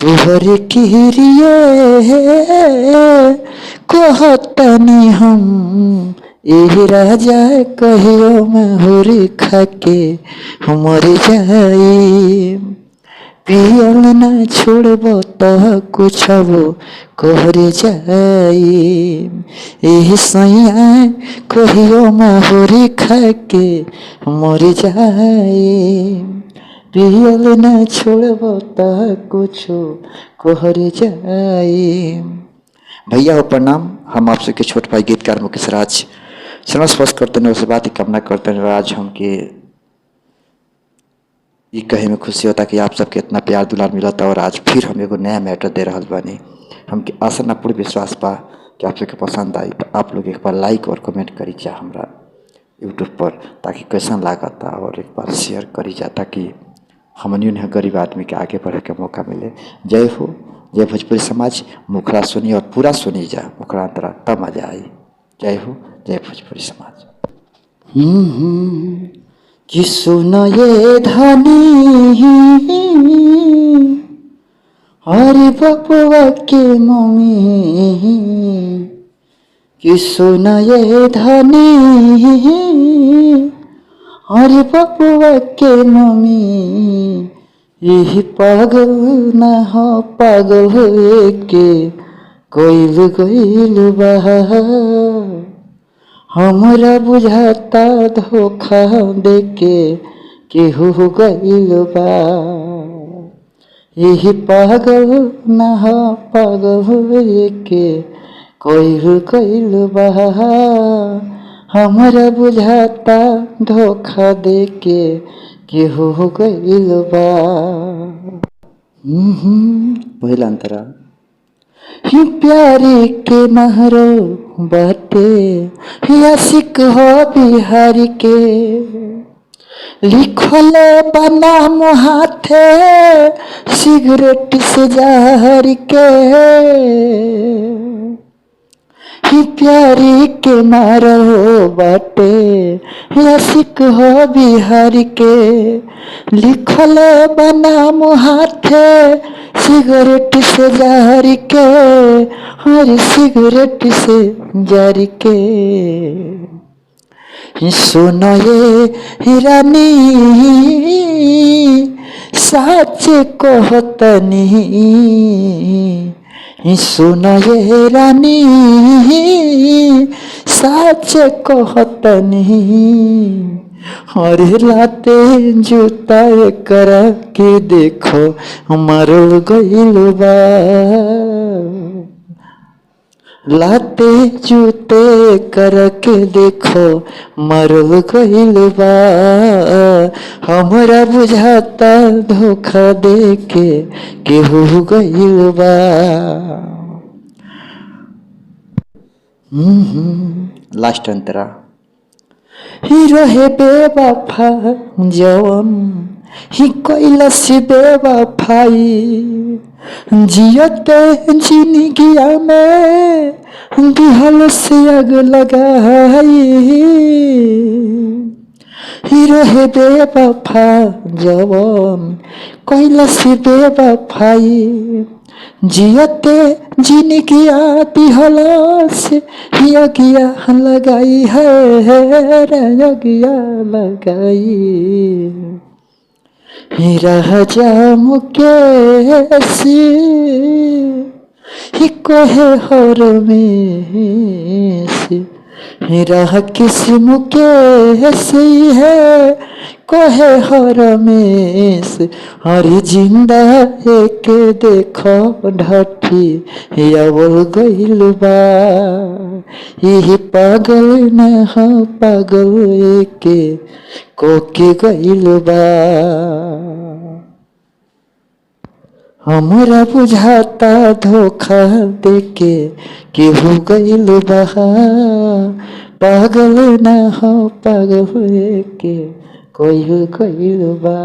तोहरे किरिए कहतनी हम ए राजा कहियो महुरी खाके हमर जाई पियल ना छोड़ब तो कुछबो कहर जाई एह सैया कहियो महुरी खाके हमर जाई पियल ना छोड़ब तो कुछो कहर जाई। भैया हो प्रणाम। हम आप सबके छोट भाई गीतकार मुकेश राज चरण स्पर्श करते हैं, उससे बात की कामना करते हैं। आज हमके ये कहे में खुशी होता कि आप सबके इतना प्यार दुलार मिला था और आज फिर हम एगो नया मैटर दे रहा बानी। हमके आशा ना पूर्ण विश्वास बा कि आप सबके पसंद आई, तो आप लोग एक बार लाइक और कमेंट करी जा हमरा यूट्यूब पर, ताकि कैसा लागता, और एक बार शेयर करी जा ताकि हमनी उन्हें गरीब आदमी के आगे बढ़े के मौका मिले। जय हो, जय भोजपुरी समाज। मुखड़ा सुनी और पूरा सुनी जा, मुखड़ा अंतरा तब मजा आई। जय हो, जय भोजपुरी समाज। कि सुनो ये धनी अरे बबुआ के मम्मी, कि सुनो ये धनी अरे बबुआ के मम्मी, यही पागल न हो पागल के कोइल गइल बा। हमरा बुझाता धोखा देके केहू गइल बा। यही पागल न हो पागल के कोइल गइल बा। हमरा बुझाता धोखा देके केहू गइल बा। पहिला अंतरा ही प्यारी के महरो बाटे आशिक हो बिहारी के, लिखल बनाम हाथे सिगरेट से जार के। ही प्यारी के मारो बाटे आशिक हो बिहारी के, लिखल बनाम हाथे सिगरेट से जार के, हर सिगरेट से जार के। सुनो ये रानी सच कहतनी, सुनो ये रानी सच कहतनी, अरे लाते जूता कर के देखो मरल गइल बा। लाते जूते कर के देखो मरल गइल बा। हमरा बुझाता धोखा देके केहू गइल बा। लास्ट अंतरा ही रहे बेवफा जवन ही कैलस बेवफाई, जियते जिंदगिया में दिहल से आग लगाई। ही रहे बेवफा जवन कैलस बेवफाई, जियते जिनगिया दिहलस यगिया लगाई है यगिया लगाई। राजा मुकेशी ही कहे हर में राह किस मुकेशी है कहे हर में हरी जिंदा एक देखो ढठी यावल गइल बा। यही पागल न हो पागल के कोके गइल बा। हमरा बुझाता धोखा देके केहू गइल बा। पागल न हो पागल के कोई गइल बा।